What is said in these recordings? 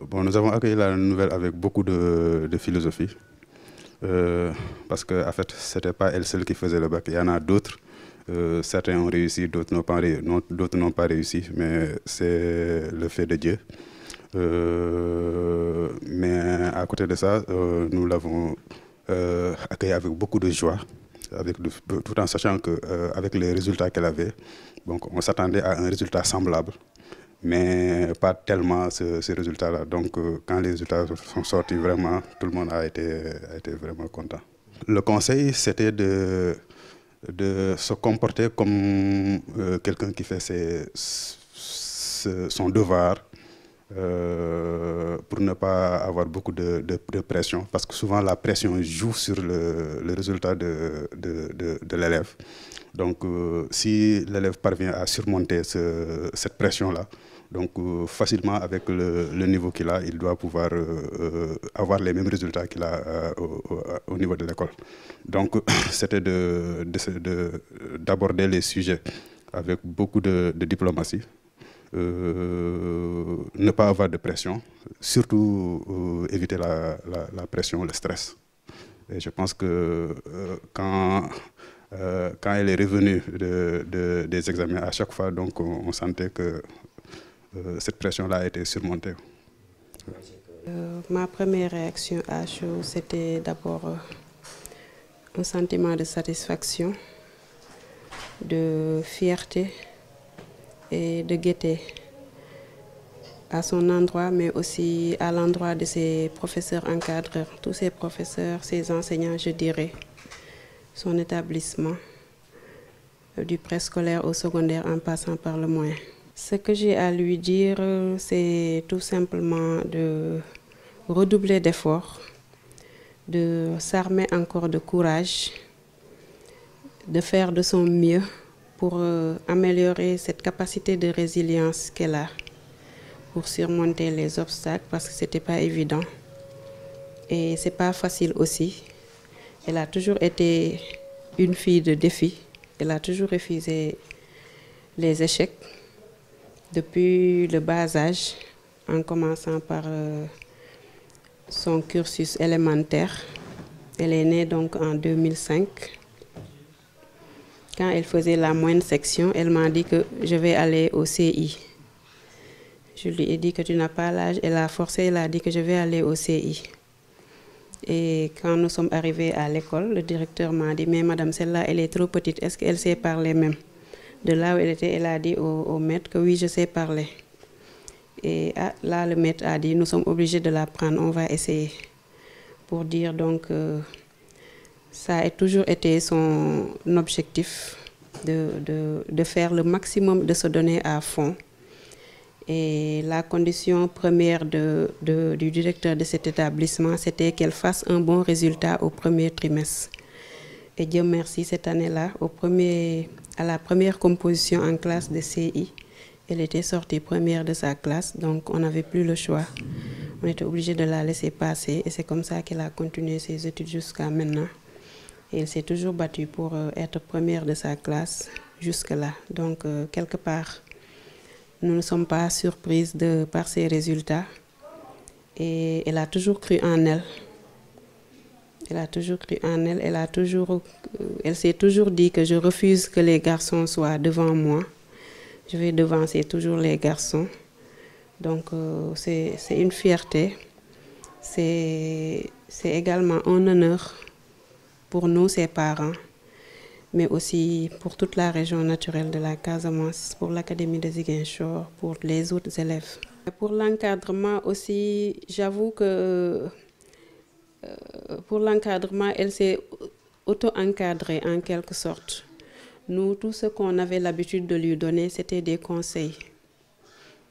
Bon, nous avons accueilli la nouvelle avec beaucoup de philosophie. Parce qu'en fait, ce n'était pas elle seule qui faisait le bac. Il y en a d'autres. Certains ont réussi, d'autres n'ont pas réussi. Mais c'est le fait de Dieu. Mais à côté de ça, nous l'avons accueilli avec beaucoup de joie. Tout en sachant qu'avec les résultats qu'elle avait, donc on s'attendait à un résultat semblable, mais pas tellement ce résultat-là. Donc quand les résultats sont sortis, vraiment, tout le monde a été vraiment content. Le conseil, c'était de se comporter comme quelqu'un qui fait son devoir, pour ne pas avoir beaucoup de pression, parce que souvent la pression joue sur le résultat de l'élève. Donc si l'élève parvient à surmonter cette pression-là, donc facilement avec le niveau qu'il a, il doit pouvoir avoir les mêmes résultats qu'il a au niveau de l'école. Donc c'était d'aborder les sujets avec beaucoup de diplomatie. Ne pas avoir de pression, surtout éviter la pression, le stress. Et je pense que quand elle est revenue des examens, à chaque fois, donc, on sentait que cette pression-là a été surmontée. Ma première réaction à chaud, c'était d'abord un sentiment de satisfaction, de fierté et de gaieté à son endroit, mais aussi à l'endroit de ses professeurs encadreurs, tous ses professeurs, ses enseignants, je dirais, son établissement, du préscolaire au secondaire en passant par le moyen. Ce que j'ai à lui dire, c'est tout simplement de redoubler d'efforts, de s'armer encore de courage, de faire de son mieux pour améliorer cette capacité de résilience qu'elle a, pour surmonter les obstacles, parce que ce n'était pas évident. Et ce n'est pas facile aussi. Elle a toujours été une fille de défi. Elle a toujours refusé les échecs depuis le bas âge, en commençant par son cursus élémentaire. Elle est née donc en 2005. Quand elle faisait la moyenne section, elle m'a dit que je vais aller au CI. Je lui ai dit que tu n'as pas l'âge. Elle a forcé, elle a dit que je vais aller au CI. Et quand nous sommes arrivés à l'école, le directeur m'a dit, mais madame, celle-là, elle est trop petite. Est-ce qu'elle sait parler même? De là où elle était, elle a dit au maître que oui, je sais parler. Et là, le maître a dit, nous sommes obligés de la prendre, on va essayer. Pour dire donc... ça a toujours été son objectif de faire le maximum, de se donner à fond. Et la condition première du directeur de cet établissement, c'était qu'elle fasse un bon résultat au premier trimestre. Et Dieu merci, cette année-là, à la première composition en classe de CI, elle était sortie première de sa classe, donc on n'avait plus le choix. On était obligé de la laisser passer et c'est comme ça qu'elle a continué ses études jusqu'à maintenant. Et elle s'est toujours battue pour être première de sa classe jusque-là. Donc, quelque part, nous ne sommes pas surprises par ses résultats. Et elle a toujours cru en elle. Elle a toujours cru en elle. Elle s'est toujours dit que je refuse que les garçons soient devant moi. Je vais devancer toujours les garçons. Donc, c'est une fierté. C'est également un honneur pour nous, ses parents, mais aussi pour toute la région naturelle de la Casamance, pour l'Académie de Ziguinchor, pour les autres élèves. Pour l'encadrement aussi, j'avoue que pour l'encadrement, elle s'est auto-encadrée en quelque sorte. Nous, tout ce qu'on avait l'habitude de lui donner, c'était des conseils.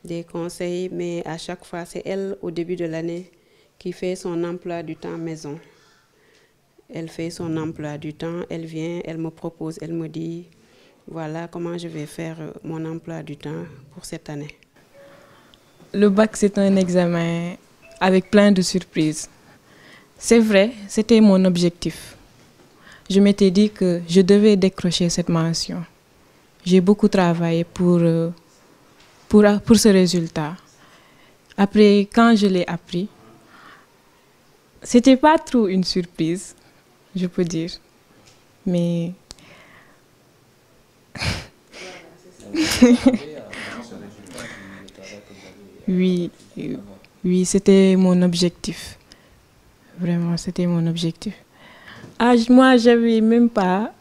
Des conseils, mais à chaque fois, c'est elle, au début de l'année, qui fait son emploi du temps maison. Elle fait son emploi du temps, elle vient, elle me propose, elle me dit, voilà comment je vais faire mon emploi du temps pour cette année. Le bac, c'est un examen avec plein de surprises. C'est vrai, c'était mon objectif. Je m'étais dit que je devais décrocher cette mention. J'ai beaucoup travaillé pour ce résultat. Après, quand je l'ai appris, c'était pas trop une surprise, je peux dire. Mais oui, oui, c'était mon objectif. Vraiment, c'était mon objectif. Ah, moi, j'avais même pas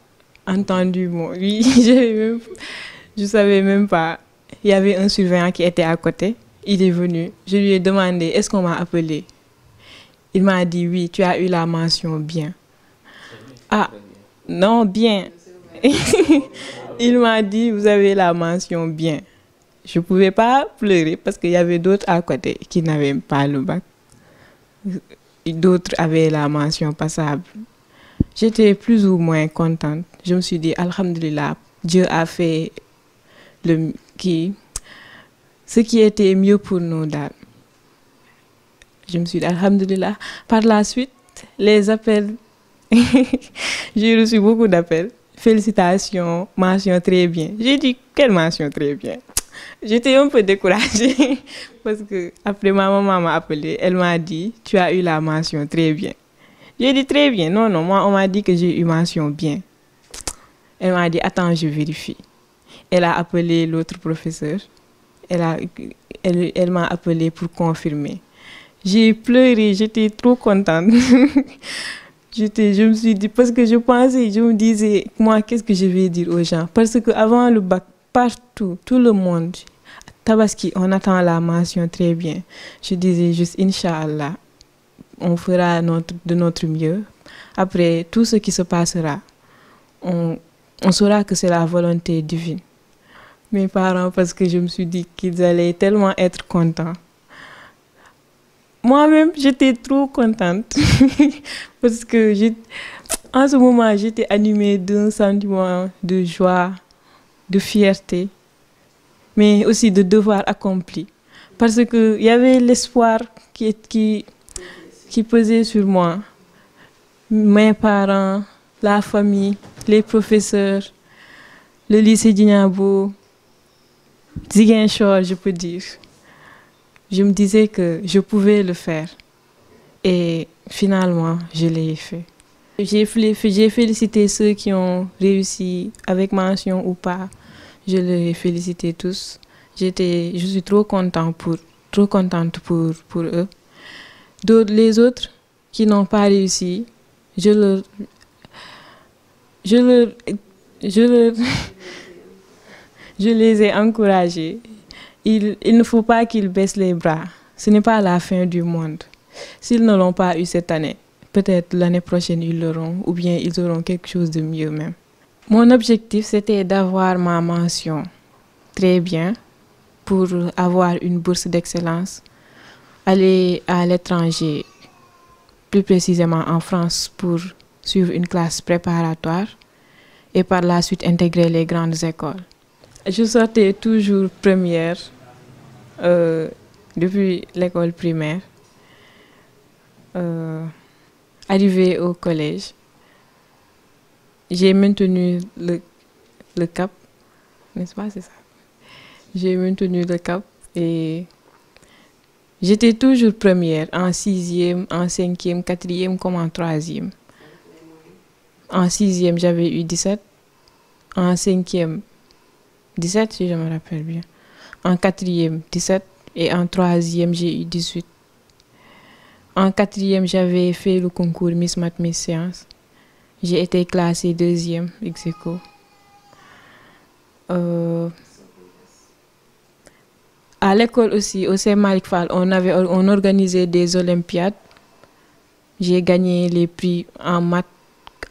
entendu mon oui, je savais même pas. Il y avait un surveillant qui était à côté. Il est venu. Je lui ai demandé, est-ce qu'on m'a appelé? Il m'a dit, oui, tu as eu la mention bien. Ah, non, bien. Il m'a dit, vous avez la mention bien. Je ne pouvais pas pleurer parce qu'il y avait d'autres à côté qui n'avaient pas le bac. D'autres avaient la mention passable. J'étais plus ou moins contente. Je me suis dit, alhamdulillah, Dieu a fait ce qui était mieux pour nous. Je me suis dit, alhamdulillah. Par la suite, les appels, j'ai reçu beaucoup d'appels. Félicitations, mention très bien. J'ai dit, quelle mention très bien? J'étais un peu découragée parce que après ma maman m'a appelé, elle m'a dit, tu as eu la mention très bien. J'ai dit très bien. Non, non, moi on m'a dit que j'ai eu mention bien. Elle m'a dit, attends, je vérifie. Elle a appelé l'autre professeur. Elle m'a appelé pour confirmer. J'ai pleuré, j'étais trop contente. Je me suis dit, parce que je me disais, moi, qu'est-ce que je vais dire aux gens? Parce qu'avant le bac, partout, tout le monde, Tabaski, on attend la mention très bien. Je disais juste, Inch'Allah, on fera de notre mieux. Après, tout ce qui se passera, on saura que c'est la volonté divine. Mes parents, parce que je me suis dit qu'ils allaient tellement être contents. Moi-même, j'étais trop contente parce que en ce moment, j'étais animée d'un sentiment de joie, de fierté, mais aussi de devoir accompli. Parce qu'il y avait l'espoir qui pesait sur moi. Mes parents, la famille, les professeurs, le lycée d'Ignabo, Ziguinchor, je peux dire. Je me disais que je pouvais le faire. Et finalement, je l'ai fait. J'ai félicité ceux qui ont réussi avec mention ou pas. Je les ai félicités tous. Je suis trop contente pour eux. Les autres qui n'ont pas réussi, je les ai encouragés. Il ne faut pas qu'ils baissent les bras. Ce n'est pas la fin du monde. S'ils ne l'ont pas eu cette année, peut-être l'année prochaine ils l'auront, ou bien ils auront quelque chose de mieux même. Mon objectif, c'était d'avoir ma mention très bien pour avoir une bourse d'excellence, aller à l'étranger, plus précisément en France, pour suivre une classe préparatoire et par la suite intégrer les grandes écoles. Je sortais toujours première depuis l'école primaire. Arrivée au collège, j'ai maintenu le cap, n'est-ce pas, c'est ça? J'ai maintenu le cap et j'étais toujours première en 6e, en 5e, 4e comme en 3e. En 6e, j'avais eu 17. En 5e, 17 si je me rappelle bien. En 4e, 17. Et en 3e, j'ai eu 18. En 4e, j'avais fait le concours Miss Math Miss Sciences. J'ai été classée 2e ex aequo. À l'école aussi, au Saint-Malik Fall, on organisait des olympiades. J'ai gagné les prix en maths,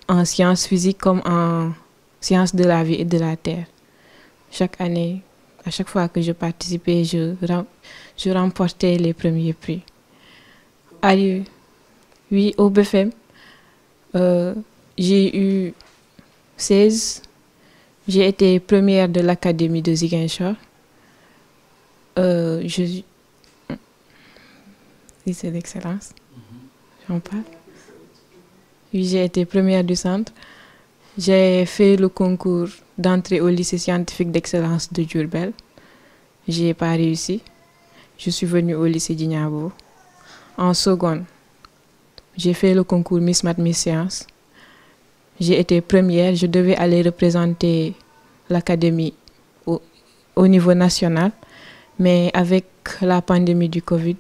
en sciences physiques comme en sciences de la vie et de la terre. Chaque année, à chaque fois que je participais, je remportais les premiers prix. Oui, au BFM, j'ai eu 16. J'ai été première de l'académie de Ziguinchor. Lycée d'excellence, j'en parle. Oui, j'ai été première du centre. J'ai fait le concours d'entrée au lycée scientifique d'excellence de Diourbel. J'ai pas réussi. je suis venue au lycée Djignabo. En seconde, j'ai fait le concours Miss Math Miss Sciences. J'ai été première, je devais aller représenter l'académie au niveau national, mais avec la pandémie du Covid,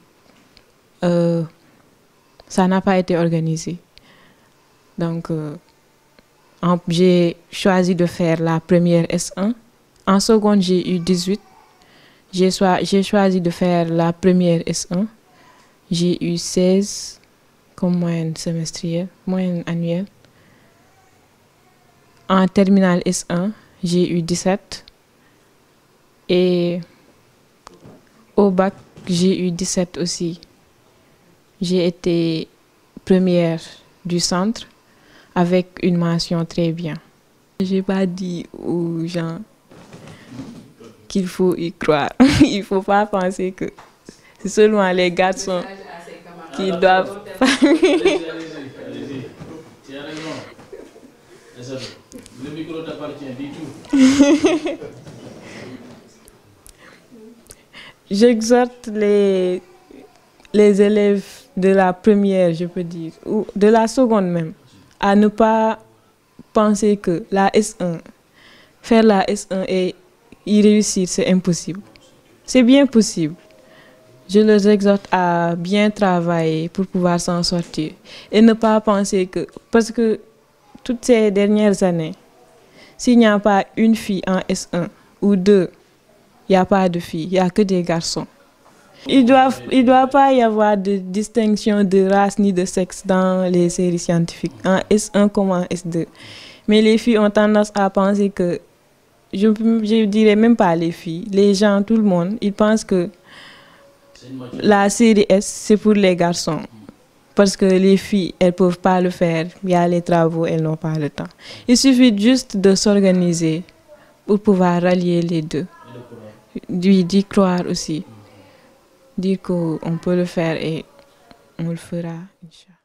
ça n'a pas été organisé. Donc, j'ai choisi de faire la première S1. En seconde, j'ai eu 18. J'ai choisi de faire la première S1. J'ai eu 16 comme moyenne semestrielle, moyenne annuelle. En terminale S1, j'ai eu 17. Et au bac, j'ai eu 17 aussi. J'ai été première du centre avec une mention très bien. Je n'ai pas dit aux gens qu'il faut y croire. Il ne faut pas penser que c'est seulement les garçons qui doivent... Le micro t'appartient, dis tout. J'exhorte les élèves de la première, je peux dire, ou de la seconde même, à ne pas penser que la S1, faire la S1 et y réussir, c'est impossible. C'est bien possible. Je les exhorte à bien travailler pour pouvoir s'en sortir et ne pas penser que, parce que toutes ces dernières années, s'il n'y a pas une fille en S1 ou deux, il n'y a pas de filles, il n'y a que des garçons. Il ne doit pas y avoir de distinction de race ni de sexe dans les séries scientifiques, en S1 comme en S2. Mais les filles ont tendance à penser que, je ne dirais même pas les filles, les gens, tout le monde, ils pensent que la série S, c'est pour les garçons. Parce que les filles, elles ne peuvent pas le faire. Il y a les travaux, elles n'ont pas le temps. Il suffit juste de s'organiser pour pouvoir rallier les deux. D'y croire aussi. Dire qu'on peut le faire et on le fera, Inch'Allah.